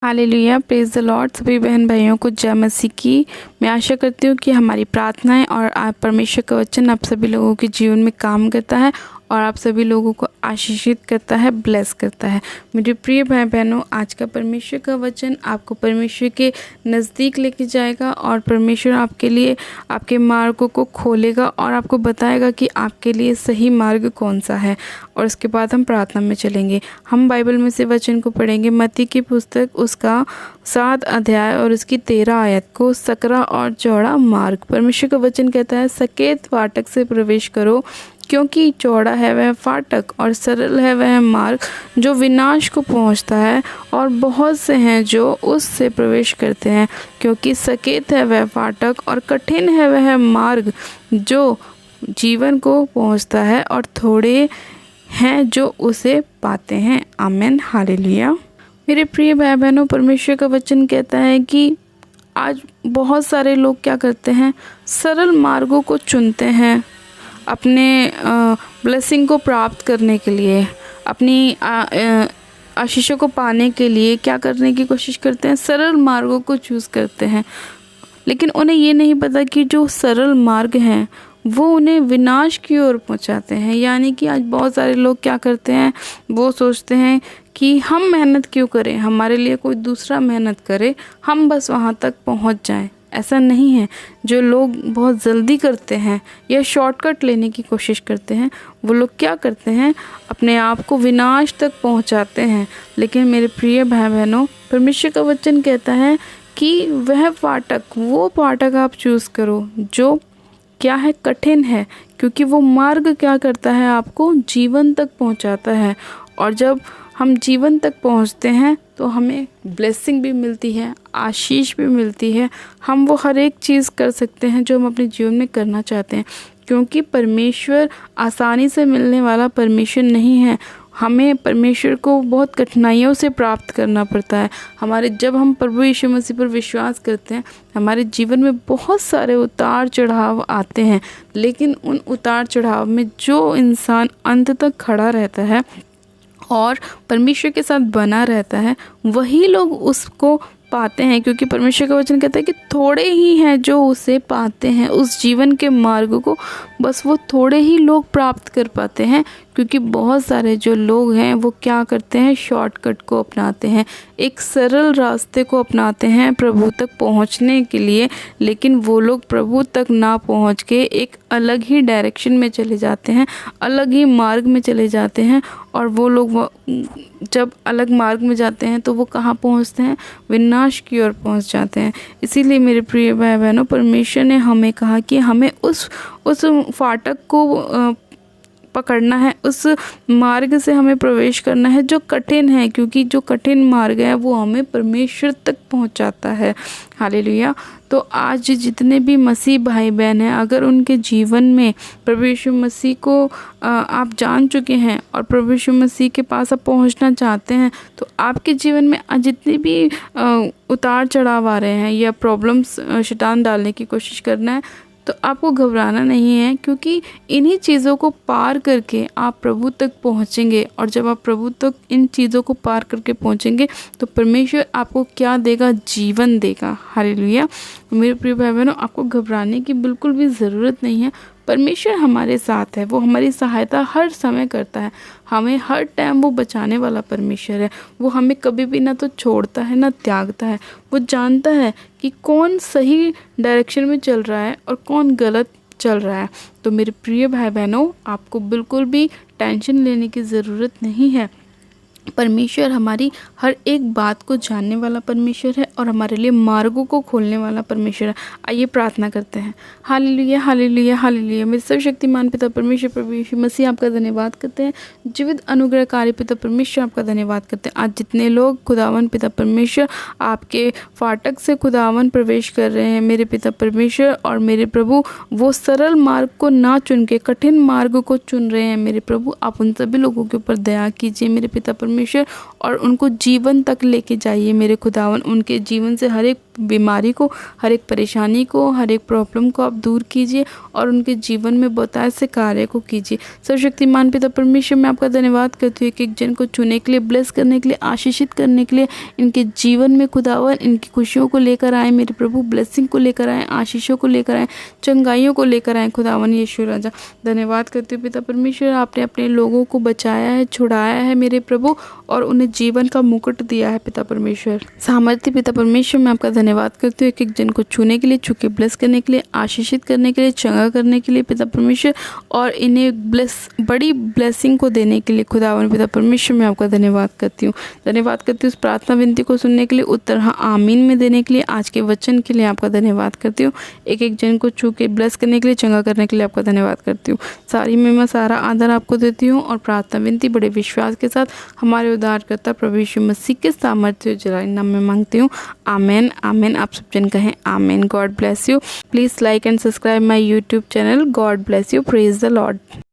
Hallelujah, praise the Lord. सभी बहन भाइयों को जय मसीह की। मैं आशा करती हूँ कि हमारी प्रार्थनाएं और परमेश्वर का वचन आप सभी लोगों के जीवन में काम करता है और आप सभी लोगों को आशीषित करता है, ब्लेस करता है। मेरे प्रिय भाई बहनों, आज का परमेश्वर का वचन आपको परमेश्वर के नज़दीक लेके जाएगा और परमेश्वर आपके लिए आपके मार्गों को खोलेगा और आपको बताएगा कि आपके लिए सही मार्ग कौन सा है। और उसके बाद हम प्रार्थना में चलेंगे। हम बाइबल में से वचन को पढ़ेंगे। मत्ती की पुस्तक उसका 7 अध्याय और उसकी 13 आयत को, सकरा और चौड़ा मार्ग। परमेश्वर का वचन कहता है, सकेत फाटक से प्रवेश करो, क्योंकि चौड़ा है वह फाटक और सरल है वह मार्ग जो विनाश को पहुंचता है, और बहुत से हैं जो उससे प्रवेश करते हैं। क्योंकि सकेत है वह फाटक और कठिन है वह मार्ग जो जीवन को पहुंचता है, और थोड़े हैं जो उसे पाते हैं। आमीन, हालेलुया। मेरे प्रिय भाई बहनों, परमेश्वर का वचन कहता है कि आज बहुत सारे लोग क्या करते हैं, सरल मार्गों को चुनते हैं अपने ब्लेसिंग को प्राप्त करने के लिए, अपनी आशीषों को पाने के लिए क्या करने की कोशिश करते हैं, सरल मार्गों को चूज़ करते हैं। लेकिन उन्हें ये नहीं पता कि जो सरल मार्ग हैं वो उन्हें विनाश की ओर पहुंचाते हैं। यानी कि आज बहुत सारे लोग क्या करते हैं, वो सोचते हैं कि हम मेहनत क्यों करें, हमारे लिए कोई दूसरा मेहनत करे, हम बस वहाँ तक पहुँच जाएं। ऐसा नहीं है। जो लोग बहुत जल्दी करते हैं या शॉर्टकट लेने की कोशिश करते हैं, वो लोग क्या करते हैं, अपने आप को विनाश तक पहुंचाते हैं। लेकिन मेरे प्रिय भाई बहनों, परमेश्वर का वचन कहता है कि वह फाटक, वो फाटक आप चूज़ करो जो क्या है, कठिन है, क्योंकि वो मार्ग क्या करता है, आपको जीवन तक पहुंचाता है। और जब हम जीवन तक पहुंचते हैं तो हमें ब्लेसिंग भी मिलती है, आशीष भी मिलती है। हम वो हर एक चीज़ कर सकते हैं जो हम अपने जीवन में करना चाहते हैं, क्योंकि परमेश्वर आसानी से मिलने वाला परमेश्वर नहीं है। हमें परमेश्वर को बहुत कठिनाइयों से प्राप्त करना पड़ता है। जब हम प्रभु यीशु मसीह पर विश्वास करते हैं, हमारे जीवन में बहुत सारे उतार चढ़ाव आते हैं। लेकिन उन उतार चढ़ाव में जो इंसान अंत तक खड़ा रहता है और परमेश्वर के साथ बना रहता है, वही लोग उसको पाते हैं। क्योंकि परमेश्वर का वचन कहता है कि थोड़े ही हैं जो उसे पाते हैं, उस जीवन के मार्ग को बस वो थोड़े ही लोग प्राप्त कर पाते हैं। क्योंकि बहुत सारे जो लोग हैं वो क्या करते हैं, शॉर्टकट को अपनाते हैं, एक सरल रास्ते को अपनाते हैं प्रभु तक पहुंचने के लिए। लेकिन वो लोग प्रभु तक ना पहुंच के एक अलग ही डायरेक्शन में चले जाते हैं, अलग ही मार्ग में चले जाते हैं। और वो लोग जब अलग मार्ग में जाते हैं तो वो कहाँ पहुंचते हैं, विनाश की ओर पहुंच जाते हैं। इसीलिए मेरे प्रिय भाई बहनों, परमेश्वर ने हमें कहा कि हमें उस फाटक को पकड़ना है, उस मार्ग से हमें प्रवेश करना है जो कठिन है, क्योंकि जो कठिन मार्ग है वो हमें परमेश्वर तक पहुंचाता है। हालेलुया। तो आज जितने भी मसीह भाई बहन हैं, अगर उनके जीवन में प्रभु यीशु मसीह को आप जान चुके हैं और प्रभु यीशु मसीह के पास आप पहुंचना चाहते हैं, तो आपके जीवन में जितने भी उतार चढ़ाव आ रहे हैं या प्रॉब्लम्स शैतान डालने की कोशिश करना है, तो आपको घबराना नहीं है। क्योंकि इन्हीं चीज़ों को पार करके आप प्रभु तक पहुंचेंगे। और जब आप प्रभु तक इन चीज़ों को पार करके पहुंचेंगे तो परमेश्वर आपको क्या देगा, जीवन देगा। हालेलुया। मेरे प्रिय भाई बहनों, आपको घबराने की बिल्कुल भी ज़रूरत नहीं है। परमेश्वर हमारे साथ है, वो हमारी सहायता हर समय करता है, हमें हर टाइम वो बचाने वाला परमेश्वर है। वो हमें कभी भी ना तो छोड़ता है ना त्यागता है। वो जानता है कि कौन सही डायरेक्शन में चल रहा है और कौन गलत चल रहा है। तो मेरे प्रिय भाई बहनों, आपको बिल्कुल भी टेंशन लेने की ज़रूरत नहीं है। परमेश्वर हमारी हर एक बात को जानने वाला परमेश्वर है और हमारे लिए मार्गों को खोलने वाला परमेश्वर है। आइए प्रार्थना करते हैं। Hallelujah, hallelujah, hallelujah. मेरे सर्वशक्तिमान पिता परमेश्वर प्रभु यीशु मसीह, आपका धन्यवाद करते हैं। जीवित अनुग्रहकारी पिता परमेश्वर, आपका धन्यवाद करते हैं। आज जितने लोग खुदावन पिता परमेश्वर आपके फाटक से खुदावन प्रवेश कर रहे हैं, मेरे पिता परमेश्वर और मेरे प्रभु, वो सरल मार्ग को ना चुन के कठिन मार्ग को चुन रहे हैं, मेरे प्रभु, आप उन सभी लोगों के ऊपर दया कीजिए मेरे पिता परमेश्वर, और उनको जीवन तक लेके जाइए मेरे खुदावन। उनके जीवन से हर एक बीमारी को, हर एक परेशानी को, हर एक प्रॉब्लम को आप दूर कीजिए और उनके जीवन में बहुतायत से कार्य को कीजिए। सर्वशक्तिमान पिता परमेश्वर, मैं आपका धन्यवाद करती हूँ कि एक जन को चुने के लिए, ब्लेस करने के लिए, आशीषित करने के लिए, इनके जीवन में खुदावन इनकी खुशियों को लेकर आए मेरे प्रभु, ब्लेसिंग को लेकर आए, आशीषों को लेकर आए, चंगाइयों को लेकर आए खुदावन यीशु राजा। धन्यवाद करती हूँ पिता परमेश्वर, आपने अपने लोगों को बचाया है, छुड़ाया है मेरे प्रभु, और उन्हें जीवन का मुकुट दिया है पिता परमेश्वर। सामर्थ्य पिता परमेश्वर, मैं आपका धन्यवाद करती हूँ एक एक जन को छूने के लिए, छुके ब्लेस करने के लिए, आशीषित करने के लिए, चंगा करने के लिए पिता परमेश्वर, और इन्हें बड़ी ब्लेसिंग को देने के लिए खुदावन पिता परमेश्वर, मैं आपका धन्यवाद करती हूँ। धन्यवाद करती हूँ उस प्रार्थना विनती को सुनने के लिए, उत्तर हाँ आमीन में देने के लिए, आज के वचन के लिए आपका धन्यवाद करती हूँ। एक एक जन को छू के ब्लेस करने के लिए, चंगा करने के लिए आपका धन्यवाद करती हूँ। सारी महिमा, सारा आदर आपको देती हूँ और प्रार्थना विनती बड़े विश्वास के साथ हमारे उद्धारकर्ता प्रभु यीशु मसीह के सामर्थ्य जलाए नाम में मांगती हूँ। आमेन आमेन। आप सब जन कहें amen. God bless you. Please like and subscribe my YouTube channel. God bless you. Praise the Lord.